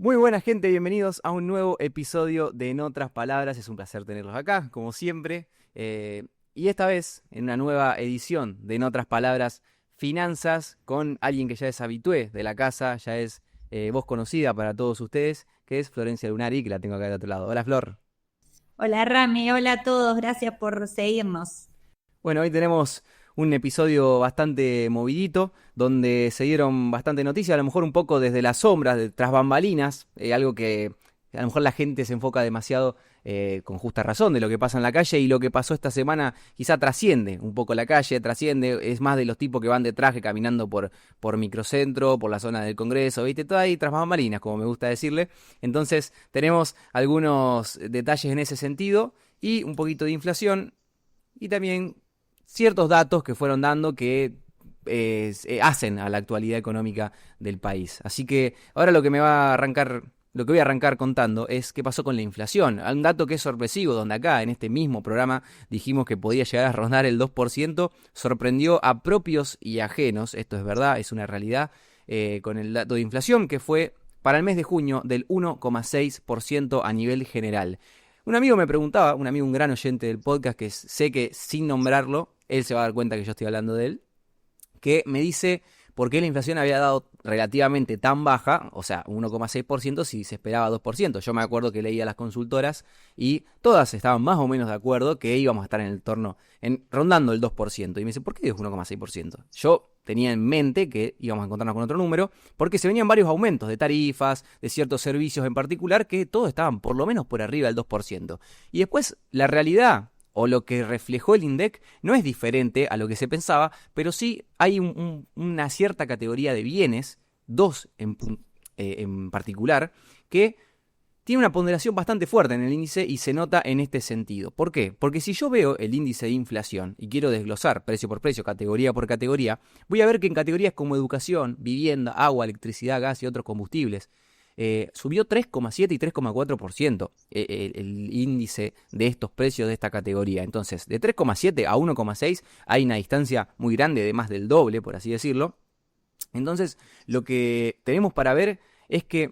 Muy buena gente, bienvenidos a un nuevo episodio de En Otras Palabras. Es un placer tenerlos acá, como siempre. Y esta vez, en una nueva edición de En Otras Palabras, Finanzas, con alguien que ya es habitué de la casa, ya es voz conocida para todos ustedes, que es Florencia Lunari, que la tengo acá del otro lado. Hola, Flor. Hola Rami, hola a todos, gracias por seguirnos. Bueno, hoy tenemos un episodio bastante movidito, donde se dieron bastante noticias, a lo mejor un poco desde las sombras, tras bambalinas, algo que a lo mejor la gente se enfoca demasiado con justa razón de lo que pasa en la calle, y lo que pasó esta semana quizá trasciende un poco la calle, trasciende, es más de los tipos que van de traje caminando por Microcentro, por la zona del Congreso, ¿viste? Todo ahí tras bambalinas, como me gusta decirle. Entonces tenemos algunos detalles en ese sentido y un poquito de inflación y también ciertos datos que fueron dando que hacen a la actualidad económica del país. Así que ahora lo que voy a arrancar contando es qué pasó con la inflación. Un dato que es sorpresivo, donde acá en este mismo programa dijimos que podía llegar a rondar el 2%, sorprendió a propios y ajenos, esto es verdad, es una realidad, con el dato de inflación que fue para el mes de junio del 1,6% a nivel general. Un amigo me preguntaba, un amigo, un gran oyente del podcast, que sé que sin nombrarlo, él se va a dar cuenta que yo estoy hablando de él, que me dice por qué la inflación había dado relativamente tan baja, o sea, 1,6% si se esperaba 2%. Yo me acuerdo que leía las consultoras y todas estaban más o menos de acuerdo que íbamos a estar en el torno, rondando el 2%. Y me dice, ¿por qué es 1,6%? Yo tenía en mente que íbamos a encontrarnos con otro número, porque se venían varios aumentos de tarifas, de ciertos servicios en particular, que todos estaban por lo menos por arriba del 2%. Y después, la realidad o lo que reflejó el INDEC no es diferente a lo que se pensaba, pero sí hay una cierta categoría de bienes, dos en particular, que tiene una ponderación bastante fuerte en el índice y se nota en este sentido. ¿Por qué? Porque si yo veo el índice de inflación y quiero desglosar precio por precio, categoría por categoría, voy a ver que en categorías como educación, vivienda, agua, electricidad, gas y otros combustibles, subió 3,7 y 3,4% el índice de estos precios de esta categoría. Entonces, de 3,7 a 1,6 hay una distancia muy grande, de más del doble, por así decirlo. Entonces, lo que tenemos para ver es que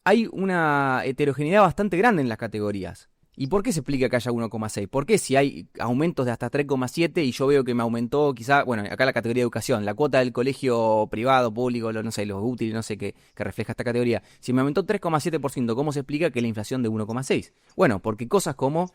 hay una heterogeneidad bastante grande en las categorías. ¿Y por qué se explica que haya 1,6? ¿Por qué si hay aumentos de hasta 3,7 y yo veo que me aumentó quizá, bueno, acá la categoría de educación, la cuota del colegio privado, público, no sé, los útiles, no sé qué, que refleja esta categoría? Si me aumentó 3,7%, ¿cómo se explica que la inflación de 1,6? Bueno, porque cosas como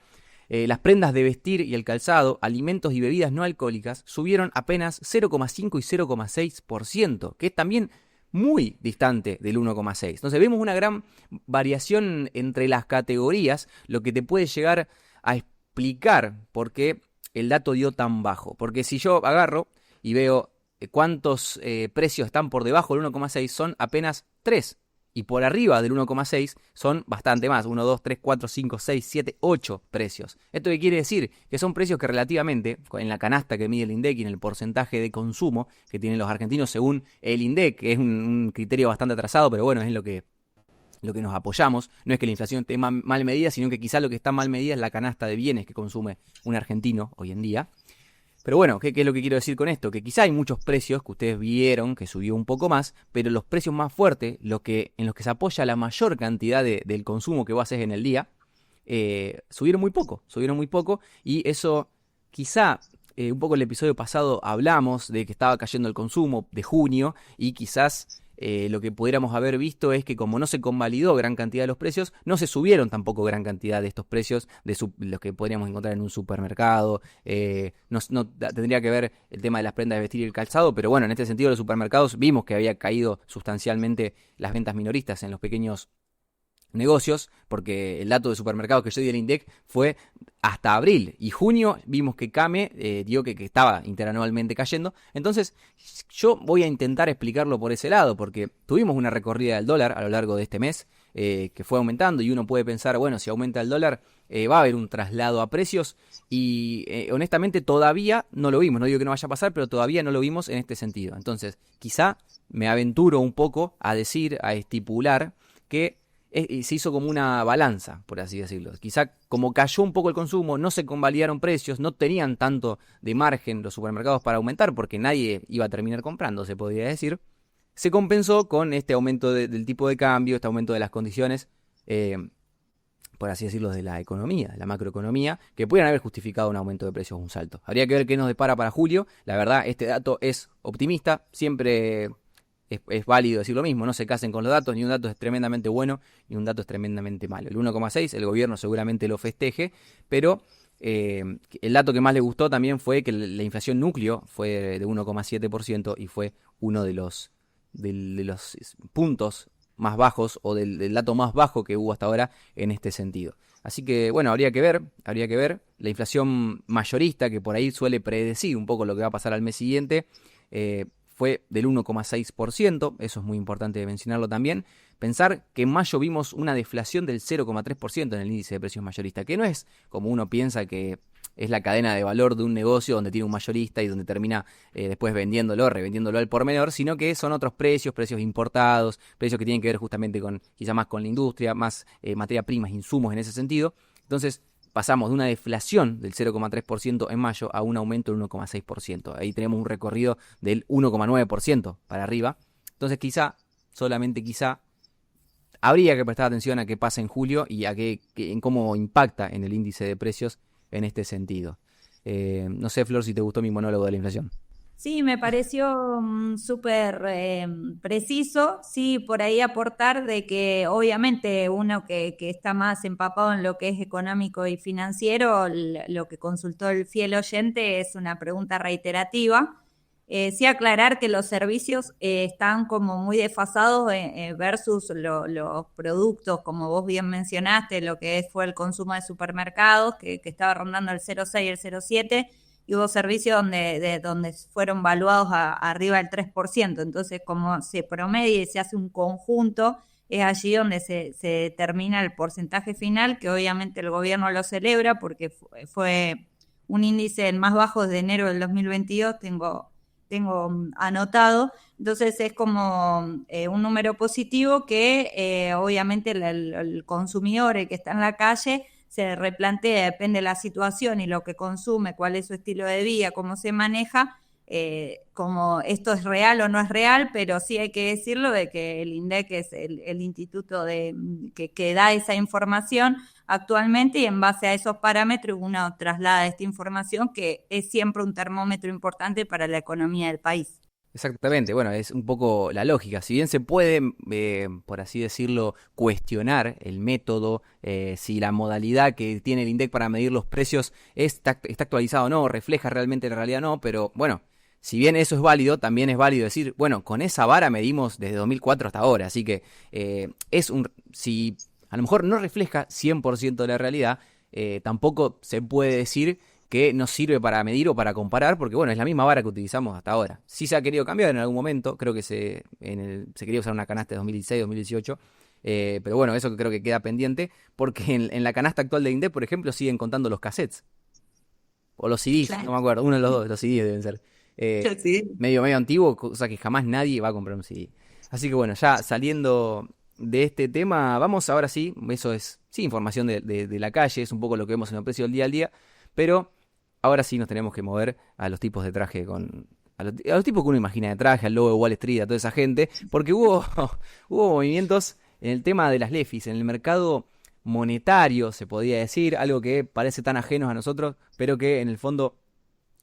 las prendas de vestir y el calzado, alimentos y bebidas no alcohólicas subieron apenas 0,5 y 0,6%, que es también muy distante del 1,6. Entonces vemos una gran variación entre las categorías, lo que te puede llegar a explicar por qué el dato dio tan bajo. Porque si yo agarro y veo cuántos precios están por debajo del 1,6, son apenas 3. Y por arriba del 1,6 son bastante más, 1, 2, 3, 4, 5, 6, 7, 8 precios. ¿Esto qué quiere decir? Que son precios que relativamente, en la canasta que mide el INDEC y en el porcentaje de consumo que tienen los argentinos según el INDEC, que es un criterio bastante atrasado, pero bueno, es lo que nos apoyamos. No es que la inflación esté mal medida, sino que quizá lo que está mal medida es la canasta de bienes que consume un argentino hoy en día. Pero bueno, ¿qué es lo que quiero decir con esto? Que quizá hay muchos precios que ustedes vieron que subió un poco más, pero los precios más fuertes, en los que se apoya la mayor cantidad del consumo que vos haces en el día, subieron muy poco, y eso quizá, un poco el episodio pasado hablamos de que estaba cayendo el consumo de junio, y quizás lo que pudiéramos haber visto es que como no se convalidó gran cantidad de los precios, no se subieron tampoco gran cantidad de estos precios de los que podríamos encontrar en un supermercado. Tendría que ver el tema de las prendas de vestir y el calzado, pero bueno, en este sentido los supermercados vimos que había caído sustancialmente las ventas minoristas en los pequeños negocios, porque el dato de supermercados que yo di del INDEC fue hasta abril, y junio vimos que CAME dio que estaba interanualmente cayendo. Entonces yo voy a intentar explicarlo por ese lado, porque tuvimos una recorrida del dólar a lo largo de este mes, que fue aumentando, y uno puede pensar, bueno, si aumenta el dólar va a haber un traslado a precios, y honestamente todavía no lo vimos. No digo que no vaya a pasar, pero todavía no lo vimos en este sentido. Entonces quizá me aventuro un poco a decir, a estipular que se hizo como una balanza, por así decirlo. Quizá como cayó un poco el consumo, no se convalidaron precios, no tenían tanto de margen los supermercados para aumentar, porque nadie iba a terminar comprando, se podría decir. se compensó con este aumento del tipo de cambio, este aumento de las condiciones, por así decirlo, de la economía, de la macroeconomía, que pudieran haber justificado un aumento de precios o un salto. Habría que ver qué nos depara para julio. La verdad, este dato es optimista, siempre es válido decir lo mismo, no se casen con los datos, ni un dato es tremendamente bueno, ni un dato es tremendamente malo. El 1,6, el gobierno seguramente lo festeje, pero el dato que más le gustó también fue que la inflación núcleo fue de 1,7% y fue uno de los puntos más bajos o del dato más bajo que hubo hasta ahora en este sentido. Así que bueno, habría que ver la inflación mayorista, que por ahí suele predecir un poco lo que va a pasar al mes siguiente, fue del 1,6%, eso es muy importante mencionarlo también. Pensar que en mayo vimos una deflación del 0,3% en el índice de precios mayorista, que no es como uno piensa que es la cadena de valor de un negocio donde tiene un mayorista y donde termina después revendiéndolo al por menor, sino que son otros precios importados, precios que tienen que ver justamente con, quizá más con la industria, más materia primas, insumos en ese sentido. Entonces pasamos de una deflación del 0,3% en mayo a un aumento del 1,6%. Ahí tenemos un recorrido del 1,9% para arriba. Entonces solamente quizá, habría que prestar atención a qué pasa en julio y en cómo impacta en el índice de precios en este sentido. No sé, Flor, si te gustó mi monólogo de la inflación. Sí, me pareció súper preciso. Sí, por ahí aportar de que obviamente uno que está más empapado en lo que es económico y financiero, lo que consultó el fiel oyente es una pregunta reiterativa. Sí, aclarar que los servicios están como muy desfasados versus los productos, como vos bien mencionaste, lo que fue el consumo de supermercados, que estaba rondando el 0,6 y el 0,7, y hubo servicios donde fueron valuados arriba del 3%. Entonces, como se promedia y se hace un conjunto, es allí donde se determina el porcentaje final, que obviamente el gobierno lo celebra porque fue un índice el más bajo desde enero del 2022, tengo anotado. Entonces es como un número positivo que obviamente el consumidor, el que está en la calle, se replantea, depende de la situación y lo que consume, cuál es su estilo de vida, cómo se maneja, como esto es real o no es real, pero sí hay que decirlo de que el INDEC es el instituto que da esa información actualmente, y en base a esos parámetros uno traslada esta información, que es siempre un termómetro importante para la economía del país. Exactamente, bueno, es un poco la lógica. Si bien se puede, por así decirlo, cuestionar el método, si la modalidad que tiene el INDEC para medir los precios está actualizada o no, refleja realmente la realidad o no, pero bueno, si bien eso es válido, también es válido decir, bueno, con esa vara medimos desde 2004 hasta ahora, así que si a lo mejor no refleja 100% de la realidad, tampoco se puede decir que nos sirve para medir o para comparar, porque bueno, es la misma vara que utilizamos hasta ahora. Sí se ha querido cambiar en algún momento, creo que se quería usar una canasta de 2016, 2018, pero bueno, eso creo que queda pendiente, porque en la canasta actual de INDEC, por ejemplo, siguen contando los cassettes, o los CDs, claro. No me acuerdo, uno de los dos, los CDs deben ser. Sí. Medio antiguo, cosa que jamás nadie va a comprar un CD. Así que bueno, ya saliendo de este tema, vamos ahora sí, eso es información de la calle, es un poco lo que vemos en el precio del día al día, pero ahora sí nos tenemos que mover a los tipos de traje, a los tipos que uno imagina de traje, al logo de Wall Street, a toda esa gente, porque hubo movimientos en el tema de las LEFIs, en el mercado monetario, se podría decir, algo que parece tan ajeno a nosotros, pero que en el fondo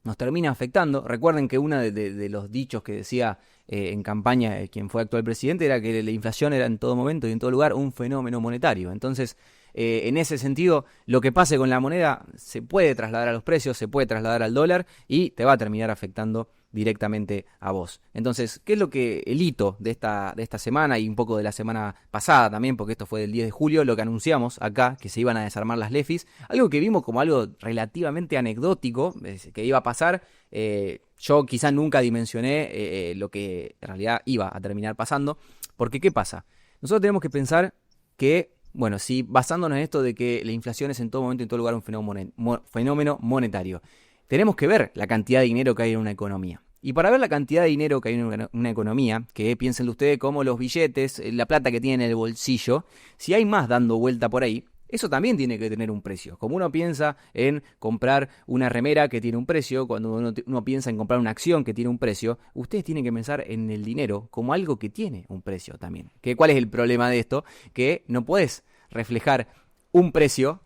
nos termina afectando. Recuerden que uno de los dichos que decía en campaña quien fue actual presidente era que la inflación era en todo momento y en todo lugar un fenómeno monetario. Entonces, en ese sentido, lo que pase con la moneda se puede trasladar a los precios, se puede trasladar al dólar y te va a terminar afectando directamente a vos. Entonces, ¿qué es el hito de esta semana y un poco de la semana pasada también, porque esto fue del 10 de julio, lo que anunciamos acá, que se iban a desarmar las LEFIs, algo que vimos como algo relativamente anecdótico, que iba a pasar. Yo quizás nunca dimensioné lo que en realidad iba a terminar pasando, porque ¿qué pasa? Nosotros tenemos que pensar que, bueno, si basándonos en esto de que la inflación es en todo momento y en todo lugar un fenómeno monetario, tenemos que ver la cantidad de dinero que hay en una economía. Y para ver la cantidad de dinero que hay en una economía, que piénsenlo ustedes como los billetes, la plata que tienen en el bolsillo, si hay más dando vuelta por ahí, eso también tiene que tener un precio. Como uno piensa en comprar una remera que tiene un precio, cuando uno piensa en comprar una acción que tiene un precio, ustedes tienen que pensar en el dinero como algo que tiene un precio también. ¿Cuál es el problema de esto? Que no puedes reflejar un precio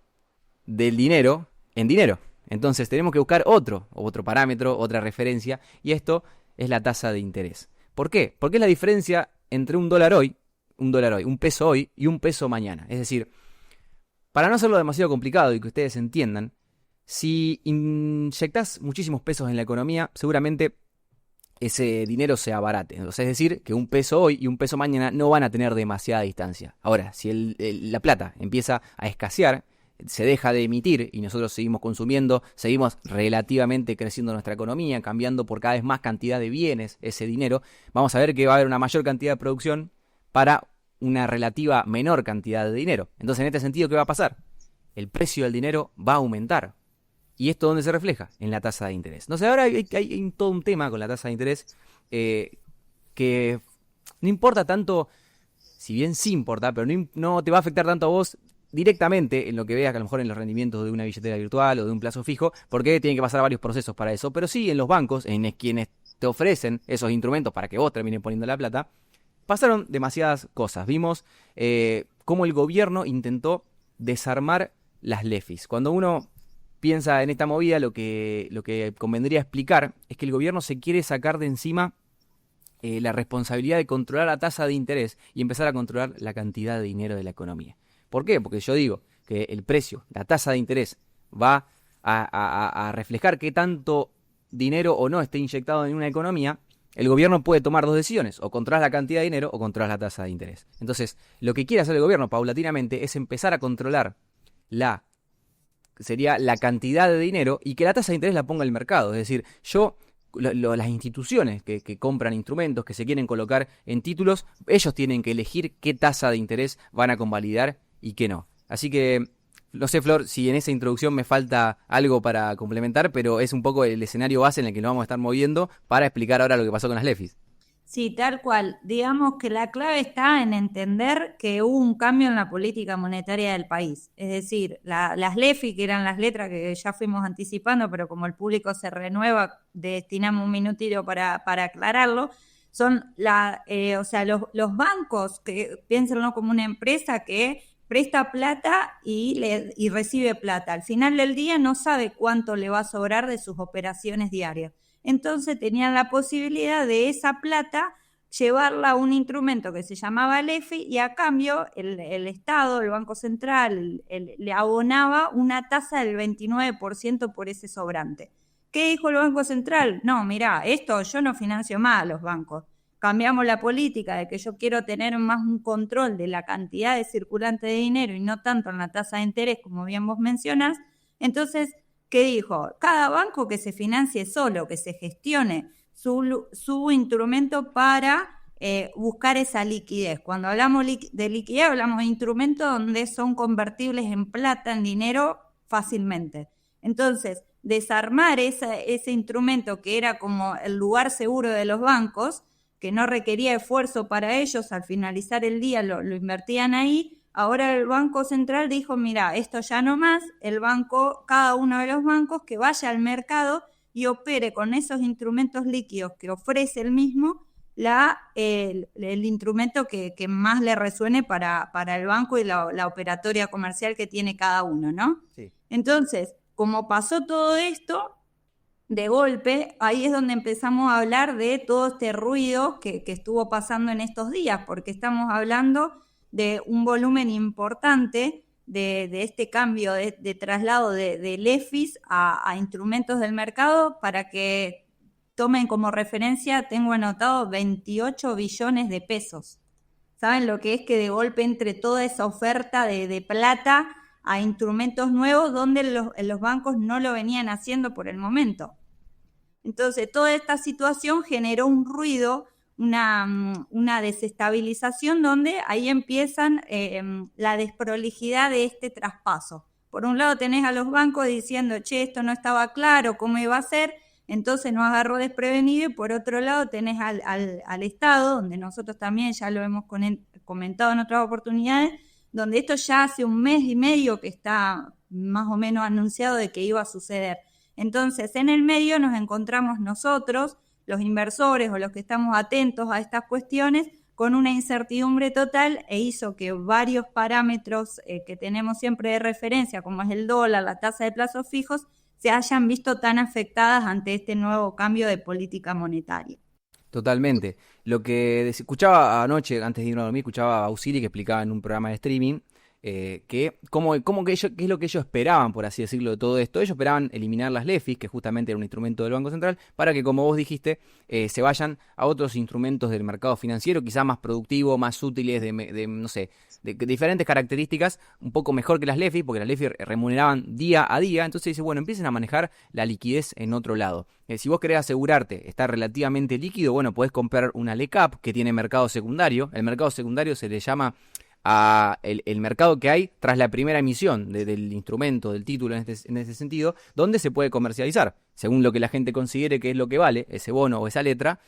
del dinero en dinero. Entonces tenemos que buscar otro parámetro, otra referencia, y esto es la tasa de interés. ¿Por qué? Porque es la diferencia entre un dólar hoy, un peso hoy y un peso mañana. Es decir, para no hacerlo demasiado complicado y que ustedes entiendan, si inyectás muchísimos pesos en la economía, seguramente ese dinero se abarate. Entonces, es decir, que un peso hoy y un peso mañana no van a tener demasiada distancia. Ahora, si la plata empieza a escasear, se deja de emitir y nosotros seguimos consumiendo, seguimos relativamente creciendo nuestra economía, cambiando por cada vez más cantidad de bienes ese dinero, vamos a ver que va a haber una mayor cantidad de producción para una relativa menor cantidad de dinero. Entonces, en este sentido, ¿qué va a pasar? El precio del dinero va a aumentar. ¿Y esto dónde se refleja? En la tasa de interés. Entonces, ahora hay todo un tema con la tasa de interés que no importa tanto, si bien sí importa, pero no te va a afectar tanto a vos directamente en lo que veas, que a lo mejor en los rendimientos de una billetera virtual o de un plazo fijo, porque tienen que pasar varios procesos para eso. Pero sí en los bancos, en quienes te ofrecen esos instrumentos para que vos termines poniendo la plata, pasaron demasiadas cosas. Vimos cómo el gobierno intentó desarmar las LEFIs. Cuando uno piensa en esta movida, lo que convendría explicar es que el gobierno se quiere sacar de encima la responsabilidad de controlar la tasa de interés y empezar a controlar la cantidad de dinero de la economía. ¿Por qué? Porque yo digo que el precio, la tasa de interés, va a reflejar qué tanto dinero o no esté inyectado en una economía. El gobierno puede tomar dos decisiones: o controlas la cantidad de dinero o controlas la tasa de interés. Entonces, lo que quiere hacer el gobierno paulatinamente es empezar a controlar sería la cantidad de dinero y que la tasa de interés la ponga el mercado. Es decir, las instituciones que compran instrumentos, que se quieren colocar en títulos, ellos tienen que elegir qué tasa de interés van a convalidar y qué no. Así que, no sé, Flor, si en esa introducción me falta algo para complementar, pero es un poco el escenario base en el que nos vamos a estar moviendo para explicar ahora lo que pasó con las LEFIs. Sí, tal cual. Digamos que la clave está en entender que hubo un cambio en la política monetaria del país. Es decir, las LEFI, que eran las letras que ya fuimos anticipando, pero como el público se renueva, destinamos un minutito para aclararlo, son los bancos, que piénsenlo como una empresa que presta plata y recibe plata. Al final del día no sabe cuánto le va a sobrar de sus operaciones diarias. Entonces tenían la posibilidad de esa plata llevarla a un instrumento que se llamaba LEFI y a cambio el Estado, el Banco Central, le abonaba una tasa del 29% por ese sobrante. ¿Qué dijo el Banco Central? No, mirá, esto yo no financio más a los bancos. Cambiamos la política de que yo quiero tener más un control de la cantidad de circulante de dinero y no tanto en la tasa de interés, como bien vos mencionás. Entonces, ¿qué dijo? Cada banco que se financie solo, que se gestione su instrumento para buscar esa liquidez. Cuando hablamos de liquidez, hablamos de instrumentos donde son convertibles en plata, en dinero, fácilmente. Entonces, desarmar ese instrumento que era como el lugar seguro de los bancos, que no requería esfuerzo para ellos, al finalizar el día lo invertían ahí. Ahora el Banco Central dijo, mira, esto ya no más, cada uno de los bancos que vaya al mercado y opere con esos instrumentos líquidos que ofrece el mismo, el instrumento que más le resuene para el banco y la operatoria comercial que tiene cada uno, ¿no? Sí. Entonces, como pasó todo esto, de golpe, ahí es donde empezamos a hablar de todo este ruido que estuvo pasando en estos días, porque estamos hablando de un volumen importante de este cambio de traslado de LEFIs a instrumentos del mercado. Para que tomen como referencia, tengo anotado 28 billones de pesos. ¿Saben lo que es que de golpe entre toda esa oferta de plata a instrumentos nuevos donde los bancos no lo venían haciendo por el momento? Entonces, toda esta situación generó un ruido, una desestabilización, donde ahí empiezan la desprolijidad de este traspaso. Por un lado tenés a los bancos diciendo, che, esto no estaba claro, ¿cómo iba a ser? Entonces nos agarró desprevenido, y por otro lado tenés al Estado, donde nosotros también ya lo hemos comentado en otras oportunidades, donde esto ya hace un mes y medio que está más o menos anunciado de que iba a suceder. Entonces, en el medio nos encontramos nosotros, los inversores o los que estamos atentos a estas cuestiones, con una incertidumbre total, e hizo que varios parámetros que tenemos siempre de referencia, como es el dólar, la tasa de plazos fijos, se hayan visto tan afectadas ante este nuevo cambio de política monetaria. Totalmente. Lo que escuchaba anoche, antes de irme a dormir, escuchaba a Ausili que explicaba en un programa de streaming que cómo que ellos, qué es lo que ellos esperaban, por así decirlo, de todo esto. Ellos esperaban eliminar las LEFIs, que justamente era un instrumento del Banco Central, para que, como vos dijiste, se vayan a otros instrumentos del mercado financiero, quizás más productivos, más útiles, no sé, de diferentes características, un poco mejor que las LEFIs, porque las LEFIs remuneraban día a día. Entonces dice, bueno, empiecen a manejar la liquidez en otro lado. Si vos querés asegurarte estar relativamente líquido, bueno, podés comprar una LECAP que tiene mercado secundario. El mercado secundario se le llama a el mercado que hay tras la primera emisión del instrumento, del título en este sentido, donde se puede comercializar. Según lo que la gente considere que es lo que vale ese bono o esa letra,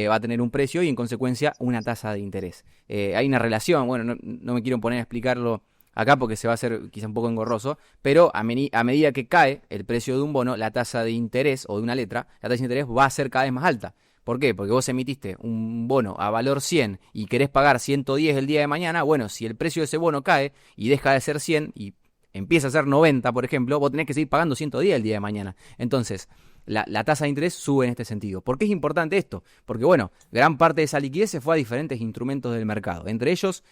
va a tener un precio y en consecuencia una tasa de interés. Hay una relación, bueno, no me quiero poner a explicarlo acá porque se va a hacer quizá un poco engorroso, pero a medida que cae el precio de un bono, la tasa de interés o de una letra, la tasa de interés va a ser cada vez más alta. ¿Por qué? Porque vos emitiste un bono a valor 100 y querés pagar 110 el día de mañana. Bueno, si el precio de ese bono cae y deja de ser 100 y empieza a ser 90, por ejemplo, vos tenés que seguir pagando 110 el día de mañana. Entonces, la tasa de interés sube en este sentido. ¿Por qué es importante esto? Porque, bueno, gran parte de esa liquidez se fue a diferentes instrumentos del mercado. Entre ellos,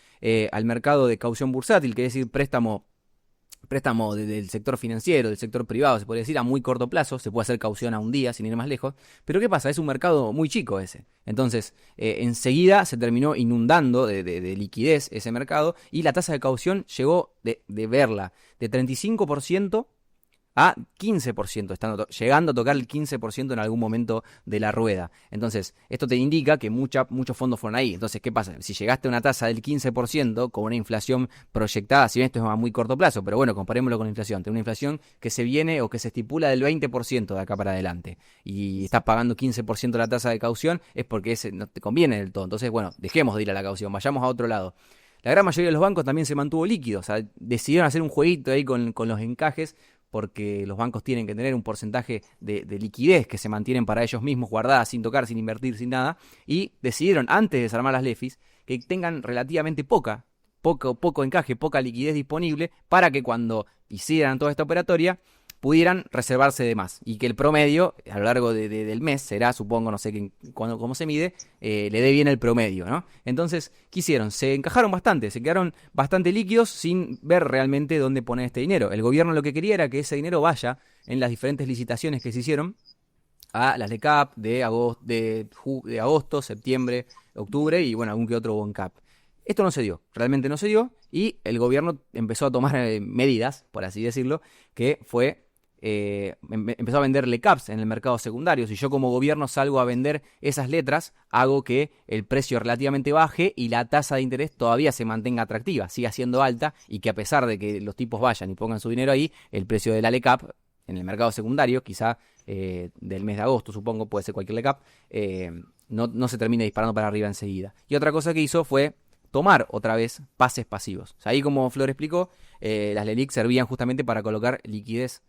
al mercado de caución bursátil, que es decir, préstamo del sector financiero, del sector privado, se podría decir, a muy corto plazo. Se puede hacer caución a un día, sin ir más lejos. Pero ¿qué pasa? Es un mercado muy chico ese. Entonces, enseguida se terminó inundando de liquidez ese mercado y la tasa de caución llegó de verla de 35% a 15%, llegando a tocar el 15% en algún momento de la rueda. Entonces, esto te indica que muchos fondos fueron ahí. Entonces, ¿qué pasa? Si llegaste a una tasa del 15% con una inflación proyectada, si bien esto es a muy corto plazo, pero bueno, comparémoslo con la inflación. Tengo una inflación que se viene o que se estipula del 20% de acá para adelante y estás pagando 15% la tasa de caución, es porque ese no te conviene del todo. Entonces, bueno, dejemos de ir a la caución, vayamos a otro lado. La gran mayoría de los bancos también se mantuvo líquido, o sea, decidieron hacer un jueguito ahí con los encajes, porque los bancos tienen que tener un porcentaje de liquidez que se mantienen para ellos mismos, guardadas, sin tocar, sin invertir, sin nada, y decidieron, antes de desarmar las LEFIs, que tengan relativamente poco encaje, poca liquidez disponible, para que cuando hicieran toda esta operatoria, pudieran reservarse de más, y que el promedio, a lo largo del mes, será, supongo, no sé cómo se mide, le dé bien el promedio, ¿no? Entonces, ¿qué hicieron? Se encajaron bastante, se quedaron bastante líquidos sin ver realmente dónde poner este dinero. El gobierno lo que quería era que ese dinero vaya en las diferentes licitaciones que se hicieron a las LECAP de agosto, septiembre, octubre y, bueno, algún que otro BONCAP. Esto no se dio, realmente no se dio, y el gobierno empezó a tomar medidas, por así decirlo, que fue empezó a vender LECAPs en el mercado secundario. Si yo como gobierno salgo a vender esas letras, hago que el precio relativamente baje y la tasa de interés todavía se mantenga atractiva, siga siendo alta, y que a pesar de que los tipos vayan y pongan su dinero ahí, el precio de la LECAP en el mercado secundario, quizá del mes de agosto, supongo, puede ser cualquier LECAP, no se termine disparando para arriba enseguida. Y otra cosa que hizo fue tomar otra vez pases pasivos. O sea, ahí, como Flor explicó, las LELIC servían justamente para colocar liquidez,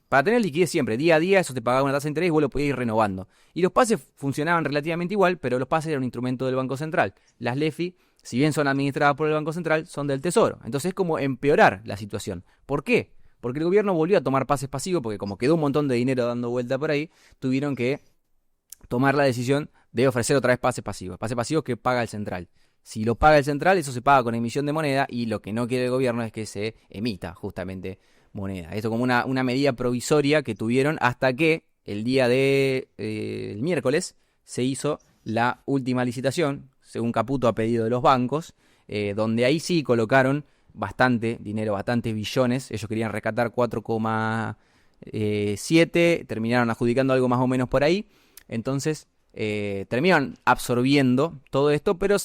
para tener liquidez siempre, día a día. Eso te pagaba una tasa de interés y vos lo podías ir renovando. Y los pases funcionaban relativamente igual, pero los pases eran un instrumento del Banco Central. Las LEFI, si bien son administradas por el Banco Central, son del Tesoro. Entonces es como empeorar la situación. ¿Por qué? Porque el gobierno volvió a tomar pases pasivos, porque como quedó un montón de dinero dando vuelta por ahí, tuvieron que tomar la decisión de ofrecer otra vez pases pasivos. Pases pasivos que paga el Central. Si lo paga el Central, eso se paga con emisión de moneda, y lo que no quiere el gobierno es que se emita justamente moneda. Esto como una medida provisoria que tuvieron hasta que el día el miércoles se hizo la última licitación, según Caputo a pedido de los bancos, donde ahí sí colocaron bastante dinero, bastantes billones. Ellos querían rescatar 4,7, terminaron adjudicando algo más o menos por ahí. Entonces terminaron absorbiendo todo esto, pero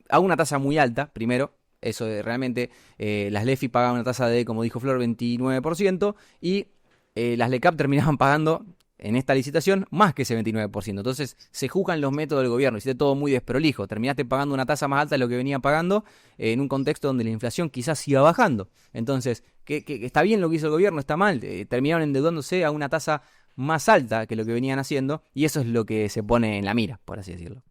a una tasa muy alta, primero. Eso realmente, las LEFI pagaban una tasa de, como dijo Flor, 29%, y las LECAP terminaban pagando en esta licitación más que ese 29%. Entonces se juzgan los métodos del gobierno, hiciste todo muy desprolijo, terminaste pagando una tasa más alta de lo que venía pagando en un contexto donde la inflación quizás siga bajando. Entonces, que está bien lo que hizo el gobierno, está mal, terminaron endeudándose a una tasa más alta que lo que venían haciendo, y eso es lo que se pone en la mira, por así decirlo.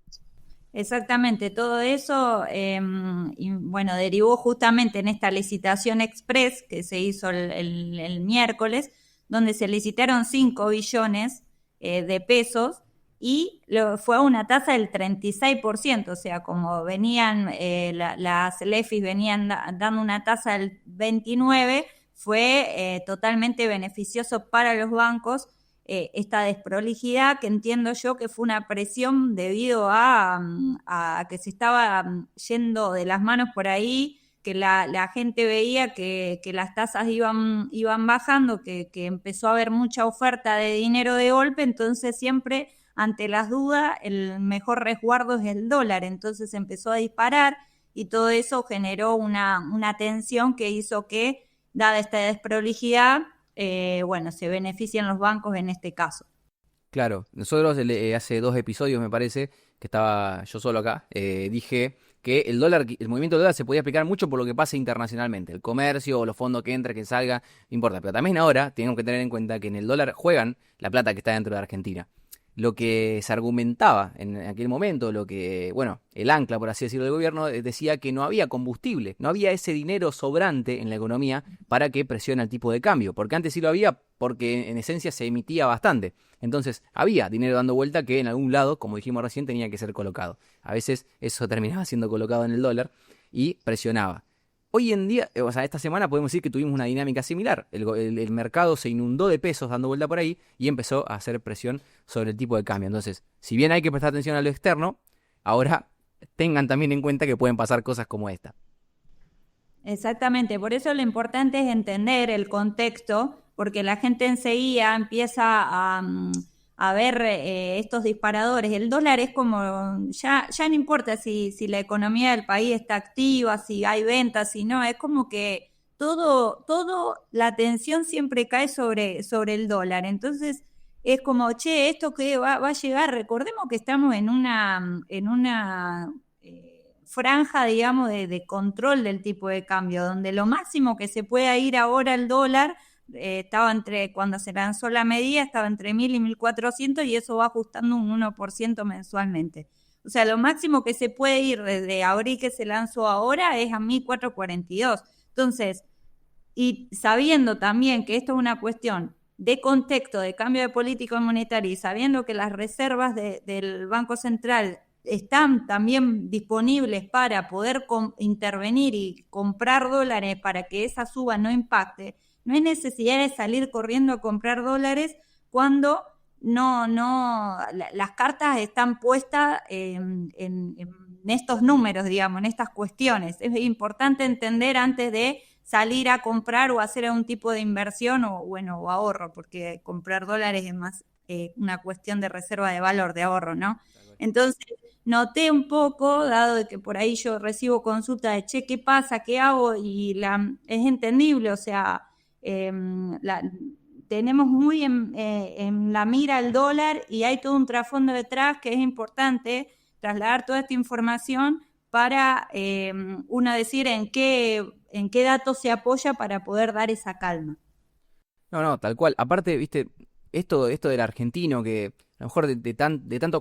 Exactamente, todo eso, y bueno, derivó justamente en esta licitación express que se hizo el miércoles, donde se licitaron 5 billones de pesos y fue a una tasa del 36%, o sea, como venían, las LEFIs venían dando una tasa del 29%, fue totalmente beneficioso para los bancos esta desprolijidad, que entiendo yo que fue una presión debido a que se estaba yendo de las manos por ahí, que la gente veía que las tasas iban bajando, que empezó a haber mucha oferta de dinero de golpe, entonces siempre ante las dudas el mejor resguardo es el dólar, entonces empezó a disparar y todo eso generó una tensión que hizo que, dada esta desprolijidad, bueno, se benefician los bancos en este caso. Claro, nosotros hace 2 episodios me parece, que estaba yo solo acá, dije que el dólar, el movimiento del dólar se podía explicar mucho por lo que pasa internacionalmente, el comercio o los fondos que entra, que salga, no importa, pero también ahora tenemos que tener en cuenta que en el dólar juegan la plata que está dentro de Argentina. Lo que se argumentaba en aquel momento, lo que, bueno, el ancla, por así decirlo, del gobierno, decía que no había combustible, no había ese dinero sobrante en la economía para que presione el tipo de cambio, porque antes sí lo había, porque en esencia se emitía bastante. Entonces había dinero dando vuelta que en algún lado, como dijimos recién, tenía que ser colocado. A veces eso terminaba siendo colocado en el dólar y presionaba. Hoy en día, o sea, esta semana podemos decir que tuvimos una dinámica similar. El mercado se inundó de pesos dando vuelta por ahí y empezó a hacer presión sobre el tipo de cambio. Entonces, si bien hay que prestar atención a lo externo, ahora tengan también en cuenta que pueden pasar cosas como esta. Exactamente, por eso lo importante es entender el contexto, porque la gente enseguida empieza a ver estos disparadores. El dólar es como, ya no importa si la economía del país está activa, si hay ventas, si no, es como que la atención siempre cae sobre el dólar. Entonces, es como, che, esto que va a llegar, recordemos que estamos en una franja, digamos, de control del tipo de cambio, donde lo máximo que se pueda ir ahora el dólar estaba cuando se lanzó la medida, estaba entre 1.000 y 1.400 y eso va ajustando un 1% mensualmente. O sea, lo máximo que se puede ir desde abril que se lanzó ahora es a 1.442. Entonces, y sabiendo también que esto es una cuestión de contexto, de cambio de política monetaria y sabiendo que las reservas del Banco Central están también disponibles para poder intervenir y comprar dólares para que esa suba no impacte, no hay necesidad de salir corriendo a comprar dólares cuando las cartas están puestas en estos números, digamos, en estas cuestiones. Es importante entender antes de salir a comprar o hacer algún tipo de inversión o ahorro, porque comprar dólares es más una cuestión de reserva de valor, de ahorro, ¿no? Entonces, noté un poco, dado de que por ahí yo recibo consulta de, che, ¿qué pasa? ¿Qué hago? Y es entendible, o sea, tenemos muy en la mira el dólar y hay todo un trasfondo detrás que es importante trasladar toda esta información para uno decir en qué datos se apoya para poder dar esa calma. No, tal cual. Aparte, viste, esto del argentino que a lo mejor de tanto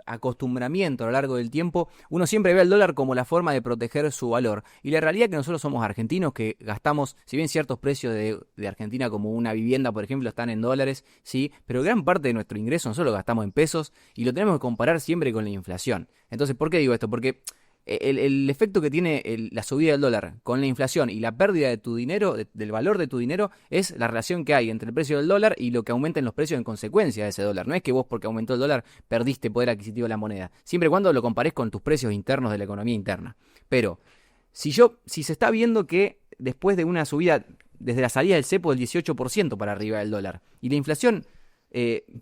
acostumbramiento a lo largo del tiempo, uno siempre ve al dólar como la forma de proteger su valor. Y la realidad es que nosotros somos argentinos que gastamos, si bien ciertos precios de Argentina como una vivienda, por ejemplo, están en dólares, sí, pero gran parte de nuestro ingreso nosotros lo gastamos en pesos y lo tenemos que comparar siempre con la inflación. Entonces, ¿por qué digo esto? Porque el efecto que tiene la subida del dólar con la inflación y la pérdida de tu dinero, del valor de tu dinero, es la relación que hay entre el precio del dólar y lo que aumenten los precios en consecuencia de ese dólar. No es que vos, porque aumentó el dólar, perdiste poder adquisitivo de la moneda. Siempre y cuando lo compares con tus precios internos de la economía interna. Pero, si se está viendo que después de una subida, desde la salida del cepo, del 18% para arriba del dólar, y la inflación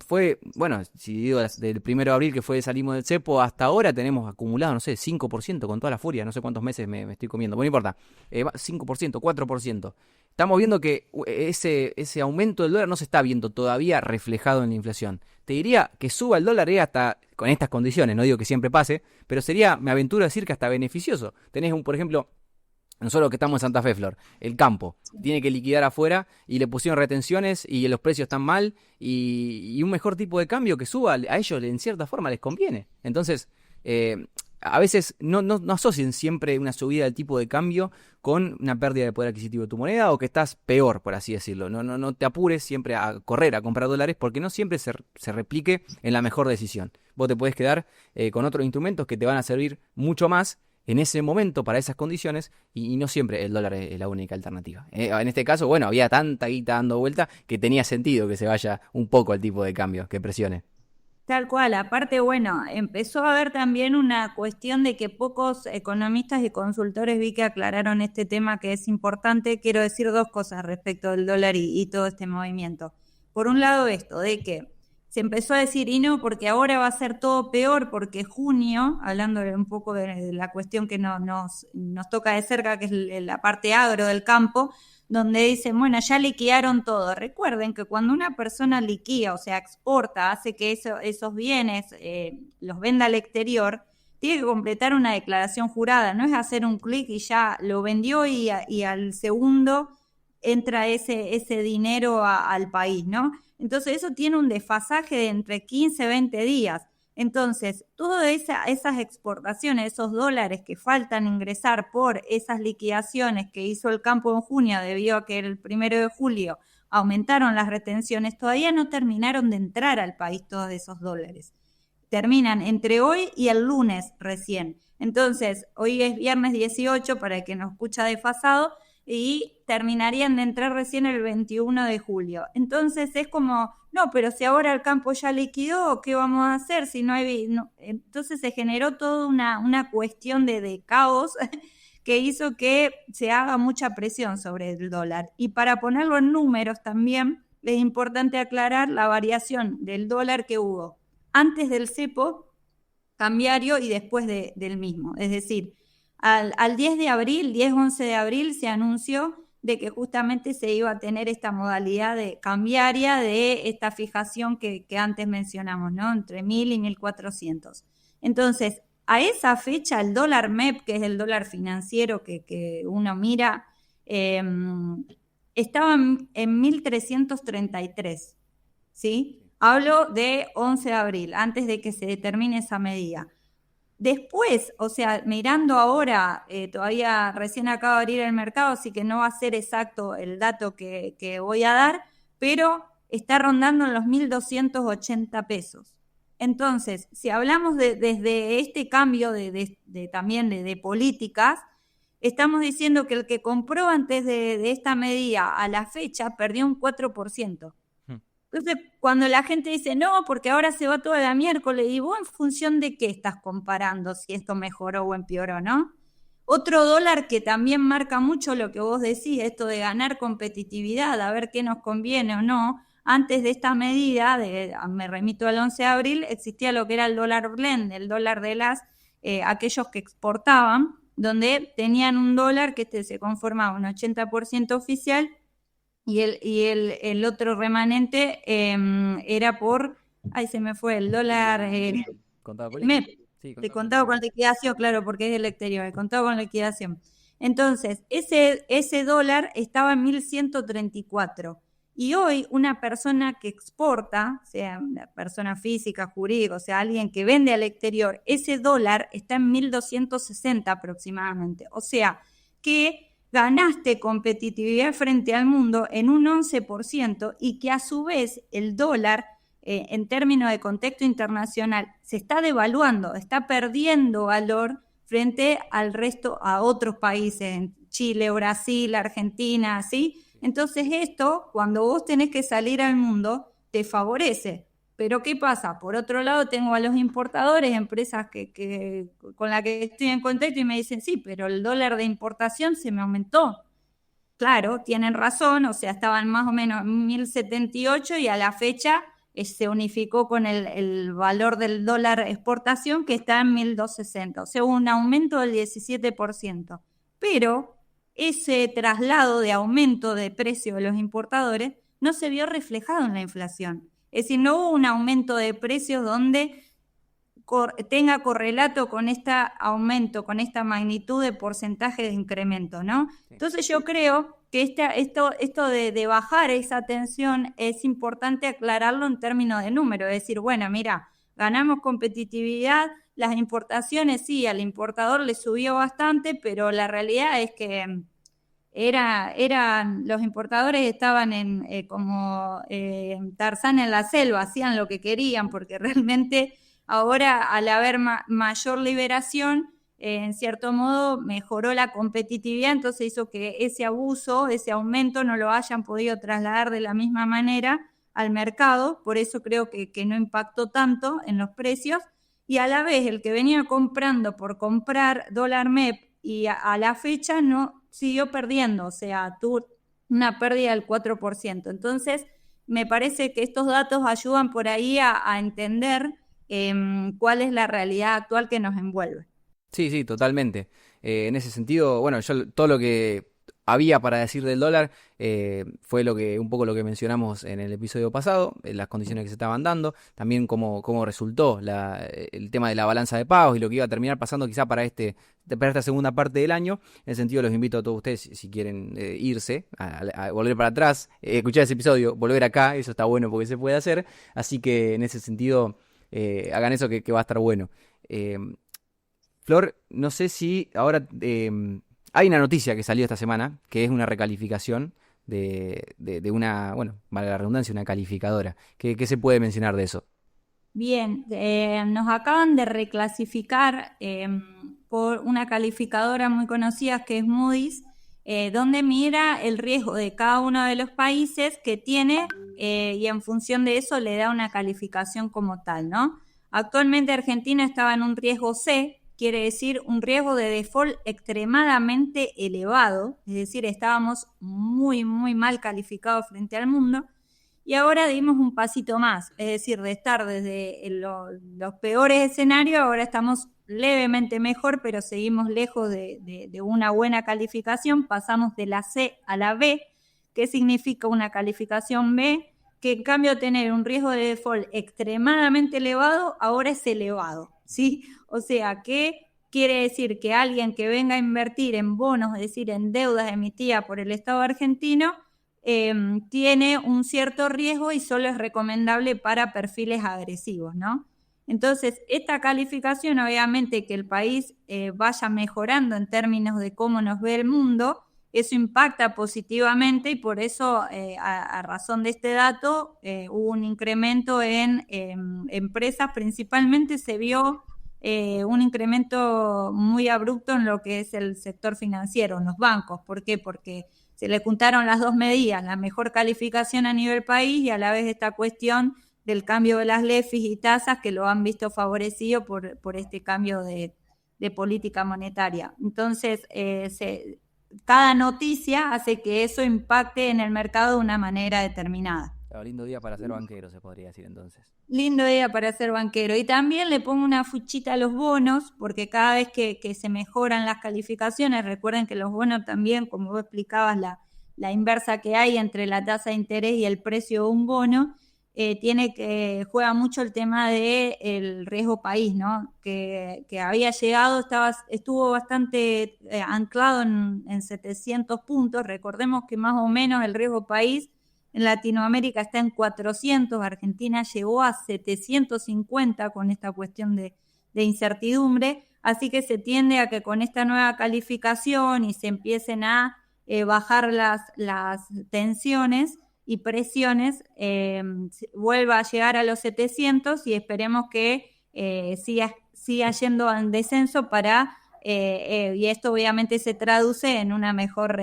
fue, bueno, si digo del 1 de abril que fue salimos del cepo, hasta ahora tenemos acumulado, no sé, 5% con toda la furia, no sé cuántos meses me estoy comiendo, bueno, no importa, 5%, 4%. estamos viendo que ese aumento del dólar no se está viendo todavía reflejado en la inflación. Te diría que suba el dólar hasta, con estas condiciones, no digo que siempre pase, pero sería, me aventuro a decir que hasta beneficioso. Tenés por ejemplo, nosotros que estamos en Santa Fe, Flor, el campo tiene que liquidar afuera y le pusieron retenciones y los precios están mal y un mejor tipo de cambio que suba a ellos en cierta forma les conviene. Entonces, a veces no asocien siempre una subida del tipo de cambio con una pérdida de poder adquisitivo de tu moneda o que estás peor, por así decirlo. No te apures siempre a correr a comprar dólares porque no siempre se replique en la mejor decisión. Vos te podés quedar con otros instrumentos que te van a servir mucho más en ese momento para esas condiciones y no siempre el dólar es la única alternativa. En este caso, bueno, había tanta guita dando vuelta que tenía sentido que se vaya un poco al tipo de cambio, que presione. Tal cual, aparte, bueno, empezó a haber también una cuestión de que pocos economistas y consultores vi que aclararon este tema que es importante. Quiero decir dos cosas respecto del dólar y todo este movimiento. Por un lado esto, de que se empezó a decir, y no, porque ahora va a ser todo peor, porque junio, hablando un poco de la cuestión que nos toca de cerca, que es la parte agro del campo, donde dicen, bueno, ya liquidaron todo. Recuerden que cuando una persona liquida, o sea, exporta, hace que esos bienes los venda al exterior, tiene que completar una declaración jurada, no es hacer un clic y ya lo vendió y al segundo entra ese dinero al país, ¿no? Entonces eso tiene un desfasaje de entre 15 y 20 días. Entonces, todas esas exportaciones, esos dólares que faltan ingresar por esas liquidaciones que hizo el campo en junio debido a que el 1 de julio aumentaron las retenciones, todavía no terminaron de entrar al país todos esos dólares. Terminan entre hoy y el lunes recién. Entonces, hoy es viernes 18 para el que nos escucha desfasado y terminarían de entrar recién el 21 de julio. Entonces es como, no, pero si ahora el campo ya liquidó, ¿qué vamos a hacer si no hay...? No? Entonces se generó toda una cuestión de caos que hizo que se haga mucha presión sobre el dólar. Y para ponerlo en números también, es importante aclarar la variación del dólar que hubo antes del cepo cambiario y después del mismo. Es decir, al 10 de abril, 10-11 de abril, se anunció de que justamente se iba a tener esta modalidad de cambiaria de esta fijación que antes mencionamos, ¿no? Entre 1.000 y 1.400. Entonces, a esa fecha, el dólar MEP, que es el dólar financiero que uno mira, estaba en 1.333, ¿sí? Hablo de 11 de abril, antes de que se determine esa medida. Después, o sea, mirando ahora, todavía recién acaba de abrir el mercado, así que no va a ser exacto el dato que voy a dar, pero está rondando en los 1.280 pesos. Entonces, si hablamos desde este cambio también de políticas, estamos diciendo que el que compró antes de esta medida a la fecha perdió un 4%. Entonces, cuando la gente dice, no, porque ahora se va toda la miércoles, y vos en función de qué estás comparando, si esto mejoró o empeoró, ¿no? Otro dólar que también marca mucho lo que vos decís, esto de ganar competitividad, a ver qué nos conviene o no. Antes de esta medida, me remito al 11 de abril, existía lo que era el dólar blend, el dólar de aquellos que exportaban, donde tenían un dólar que se conformaba un 80% oficial, y el otro remanente era por, ahí se me fue, el dólar ¿Contado con MEP, Sí, de contado con liquidación, claro, porque es del exterior, el contado con liquidación. Entonces, ese dólar estaba en 1.134. Y hoy una persona que exporta, sea una persona física, jurídica, o sea, alguien que vende al exterior, ese dólar está en 1.260 aproximadamente. O sea, que ganaste competitividad frente al mundo en un 11% y que a su vez el dólar, en términos de contexto internacional, se está devaluando, está perdiendo valor frente al resto, a otros países, en Chile, Brasil, Argentina, ¿sí? Entonces esto, cuando vos tenés que salir al mundo, te favorece. Pero ¿qué pasa? Por otro lado, tengo a los importadores, empresas con las que estoy en contacto y me dicen, sí, pero el dólar de importación se me aumentó. Claro, tienen razón, o sea, estaban más o menos en 1.078 y a la fecha se unificó con el valor del dólar exportación que está en 1.260, o sea, un aumento del 17%. Pero ese traslado de aumento de precio de los importadores no se vio reflejado en la inflación. Es decir, no hubo un aumento de precios donde tenga correlato con este aumento, con esta magnitud de porcentaje de incremento, ¿no? Entonces yo creo que esto de bajar esa tensión es importante aclararlo en términos de número, es decir, bueno, mira, ganamos competitividad, las importaciones sí, al importador le subió bastante, pero la realidad es que los importadores estaban como Tarzán en la selva, hacían lo que querían, porque realmente ahora al haber mayor liberación, en cierto modo mejoró la competitividad, entonces hizo que ese abuso, ese aumento no lo hayan podido trasladar de la misma manera al mercado, por eso creo que no impactó tanto en los precios, y a la vez el que venía comprando por comprar dólar MEP y a la fecha no siguió perdiendo, o sea, tuvo una pérdida del 4%. Entonces, me parece que estos datos ayudan por ahí a entender cuál es la realidad actual que nos envuelve. Sí, sí, totalmente. En ese sentido, bueno, yo todo lo que había para decir del dólar fue un poco lo que mencionamos en el episodio pasado, las condiciones que se estaban dando, también cómo resultó el tema de la balanza de pagos y lo que iba a terminar pasando quizá para esta segunda parte del año. En ese sentido, los invito a todos ustedes, si quieren irse, a volver para atrás, escuchar ese episodio, volver acá, eso está bueno porque se puede hacer. Así que en ese sentido, hagan eso que va a estar bueno. Flor, no sé si ahora hay una noticia que salió esta semana, que es una recalificación de una, bueno, valga la redundancia, una calificadora. ¿Qué se puede mencionar de eso? Bien, nos acaban de reclasificar por una calificadora muy conocida que es Moody's, donde mira el riesgo de cada uno de los países que tiene y en función de eso le da una calificación como tal, ¿no? Actualmente Argentina estaba en un riesgo C, quiere decir un riesgo de default extremadamente elevado, es decir, estábamos muy, muy mal calificados frente al mundo, y ahora dimos un pasito más, es decir, de estar desde los peores escenarios, ahora estamos levemente mejor, pero seguimos lejos de una buena calificación, pasamos de la C a la B, que significa una calificación B, que en cambio tener un riesgo de default extremadamente elevado, ahora es elevado, ¿sí? O sea, que quiere decir que alguien que venga a invertir en bonos, es decir, en deudas emitidas por el Estado argentino, tiene un cierto riesgo y solo es recomendable para perfiles agresivos, ¿no? Entonces, esta calificación, obviamente, que el país vaya mejorando en términos de cómo nos ve el mundo, eso impacta positivamente y por eso, a razón de este dato, hubo un incremento en empresas, principalmente se vio un incremento muy abrupto en lo que es el sector financiero, en los bancos. ¿Por qué? Porque se le juntaron las dos medidas, la mejor calificación a nivel país y a la vez esta cuestión del cambio de las LEFIs y tasas que lo han visto favorecido por este cambio de política monetaria. Entonces, cada noticia hace que eso impacte en el mercado de una manera determinada. Claro, lindo día para ser banquero, se podría decir entonces. Lindo día para ser banquero. Y también le pongo una fuchita a los bonos, porque cada vez que se mejoran las calificaciones, recuerden que los bonos también, como vos explicabas, la inversa que hay entre la tasa de interés y el precio de un bono, juega mucho el tema del riesgo país, ¿no? Que había llegado, estuvo bastante anclado en 700 puntos. Recordemos que más o menos el riesgo país en Latinoamérica está en 400, Argentina llegó a 750 con esta cuestión de incertidumbre, así que se tiende a que con esta nueva calificación y se empiecen a bajar las tensiones y presiones, vuelva a llegar a los 700 y esperemos que siga yendo en descenso y esto obviamente se traduce en una mejor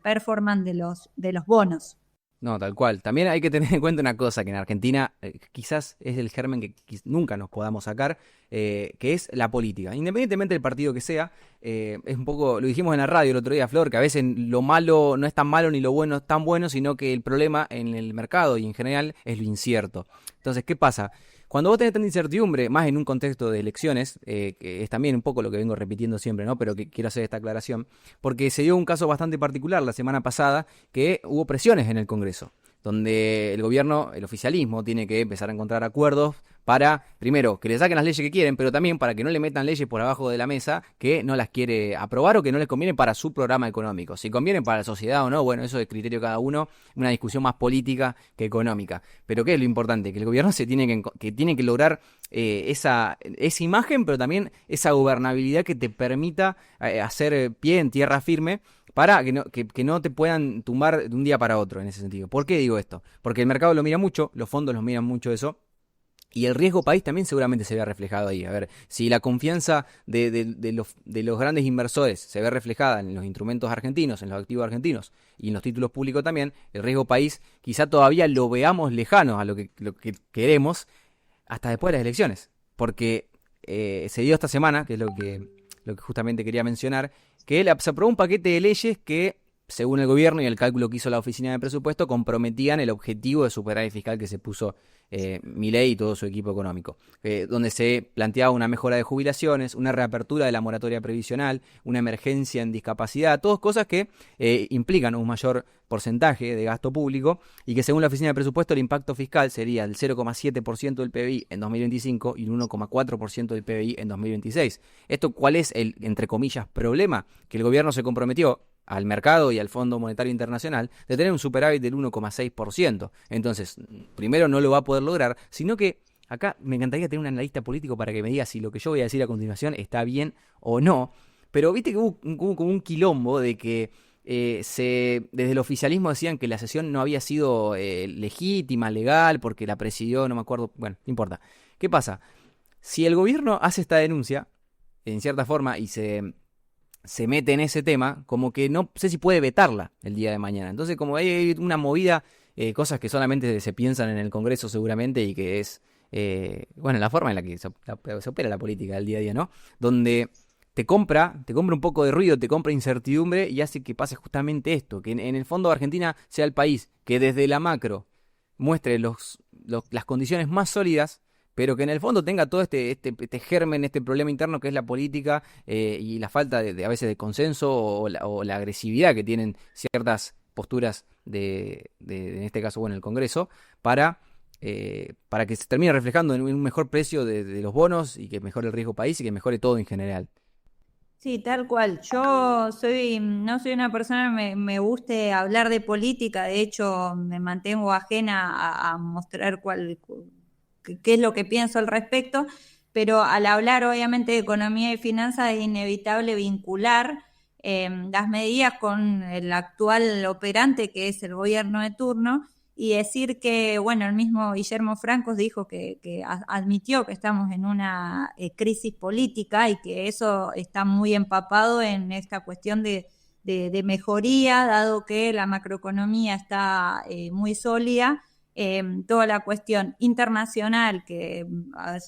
performance de los bonos. No, tal cual. También hay que tener en cuenta una cosa, que en Argentina quizás es el germen que nunca nos podamos sacar, que es la política. Independientemente del partido que sea, es un poco, lo dijimos en la radio el otro día, Flor, que a veces lo malo no es tan malo ni lo bueno es tan bueno, sino que el problema en el mercado y en general es lo incierto. Entonces, ¿qué pasa? cuando vos tenés tanta incertidumbre, más en un contexto de elecciones, que es también un poco lo que vengo repitiendo siempre, ¿no? Pero que quiero hacer esta aclaración, porque se dio un caso bastante particular la semana pasada, que hubo presiones en el Congreso, donde el gobierno, el oficialismo, tiene que empezar a encontrar acuerdos para, primero, que le saquen las leyes que quieren, pero también para que no le metan leyes por abajo de la mesa que no las quiere aprobar o que no les conviene para su programa económico. Si conviene para la sociedad o no, bueno, eso es criterio de cada uno, una discusión más política que económica. Pero ¿qué es lo importante? Que el gobierno tiene que lograr esa imagen, pero también esa gobernabilidad que te permita hacer pie en tierra firme para que no te puedan tumbar de un día para otro en ese sentido. ¿Por qué digo esto? Porque el mercado lo mira mucho, los fondos lo miran mucho eso. Y el riesgo país también seguramente se ve reflejado ahí. A ver, si la confianza de los grandes inversores se ve reflejada en los instrumentos argentinos, en los activos argentinos y en los títulos públicos también, el riesgo país quizá todavía lo veamos lejano a lo que queremos hasta después de las elecciones. Porque se dio esta semana, que es lo que justamente quería mencionar, que se aprobó un paquete de leyes que, según el gobierno y el cálculo que hizo la oficina de presupuesto, comprometían el objetivo de superávit fiscal que se puso Milei y todo su equipo económico, donde se planteaba una mejora de jubilaciones, una reapertura de la moratoria previsional, una emergencia en discapacidad, todas cosas que implican un mayor porcentaje de gasto público y que según la oficina de presupuesto el impacto fiscal sería el 0,7% del PBI en 2025 y el 1,4% del PBI en 2026. ¿Esto cuál es el, entre comillas, problema? Que el gobierno se comprometió al mercado y al Fondo Monetario Internacional de tener un superávit del 1,6%. Entonces, primero no lo va a poder lograr, sino que acá me encantaría tener un analista político para que me diga si lo que yo voy a decir a continuación está bien o no. Pero viste que hubo como un quilombo de que desde el oficialismo decían que la sesión no había sido legítima, legal, porque la presidió, no me acuerdo, bueno, no importa. ¿Qué pasa? Si el gobierno hace esta denuncia, en cierta forma, y se mete en ese tema, como que no sé si puede vetarla el día de mañana. Entonces, como hay una movida, cosas que solamente se piensan en el Congreso seguramente y que es, bueno, la forma en la que se opera la política del día a día, ¿no? Donde te compra un poco de ruido, te compra incertidumbre y hace que pase justamente esto, que en el fondo Argentina sea el país que desde la macro muestre las condiciones más sólidas, pero que en el fondo tenga todo este germen, este problema interno que es la política y la falta a veces de consenso o la agresividad que tienen ciertas posturas en este caso, bueno, el Congreso, para que se termine reflejando en un mejor precio de los bonos y que mejore el riesgo país y que mejore todo en general. Sí, tal cual. Yo no soy una persona que me guste hablar de política, de hecho me mantengo ajena a mostrar qué es lo que pienso al respecto, pero al hablar obviamente de economía y finanzas es inevitable vincular las medidas con el actual operante que es el gobierno de turno y decir que, bueno, el mismo Guillermo Francos dijo que admitió que estamos en una crisis política y que eso está muy empapado en esta cuestión de mejoría, dado que la macroeconomía está muy sólida. Toda la cuestión internacional, que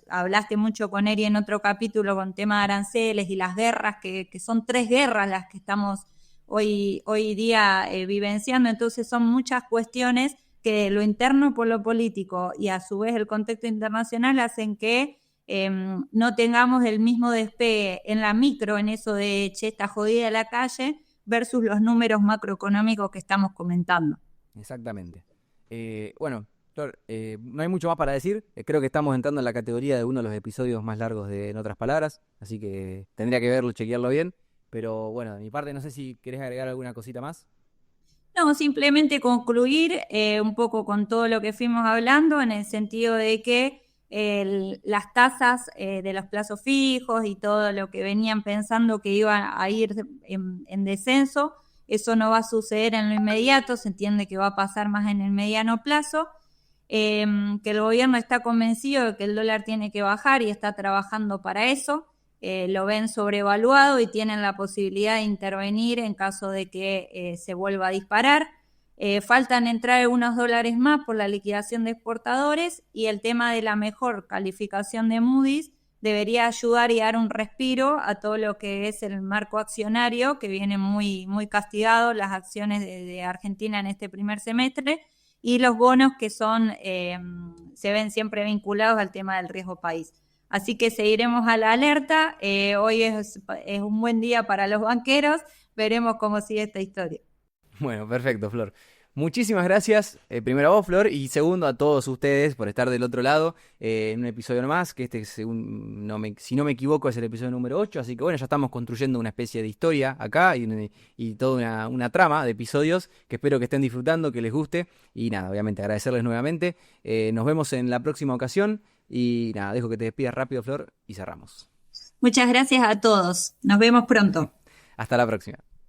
hablaste mucho con Eri en otro capítulo con tema de aranceles y las guerras, que son 3 guerras las que estamos hoy día vivenciando, entonces son muchas cuestiones que lo interno por lo político y a su vez el contexto internacional hacen que no tengamos el mismo despegue en la micro, en eso de, che, está jodida la calle, versus los números macroeconómicos que estamos comentando. Exactamente. Bueno, Flor, no hay mucho más para decir. Creo que estamos entrando en la categoría de uno de los episodios más largos de En otras palabras, así que tendría que verlo, chequearlo bien. Pero bueno, de mi parte, no sé si querés agregar alguna cosita más. No, simplemente concluir un poco con todo lo que fuimos hablando en el sentido de que las tasas de los plazos fijos y todo lo que venían pensando que iba a ir en descenso, eso no va a suceder en lo inmediato, se entiende que va a pasar más en el mediano plazo, que el gobierno está convencido de que el dólar tiene que bajar y está trabajando para eso. Lo ven sobrevaluado y tienen la posibilidad de intervenir en caso de que se vuelva a disparar. Faltan entrar unos dólares más por la liquidación de exportadores y el tema de la mejor calificación de Moody's debería ayudar y dar un respiro a todo lo que es el marco accionario, que viene muy, muy castigado las acciones de Argentina en este primer semestre, y los bonos que son, se ven siempre vinculados al tema del riesgo país. Así que seguiremos a la alerta. Hoy es un buen día para los banqueros. Veremos cómo sigue esta historia. Bueno, perfecto, Flor. Muchísimas gracias, primero a vos, Flor, y segundo a todos ustedes por estar del otro lado en un episodio más, que este, si no me equivoco, es el episodio número 8, así que bueno, ya estamos construyendo una especie de historia acá y toda una trama de episodios que espero que estén disfrutando, que les guste, y nada, obviamente agradecerles nuevamente. Nos vemos en la próxima ocasión, y nada, dejo que te despidas rápido, Flor, y cerramos. Muchas gracias a todos. Nos vemos pronto. Hasta la próxima.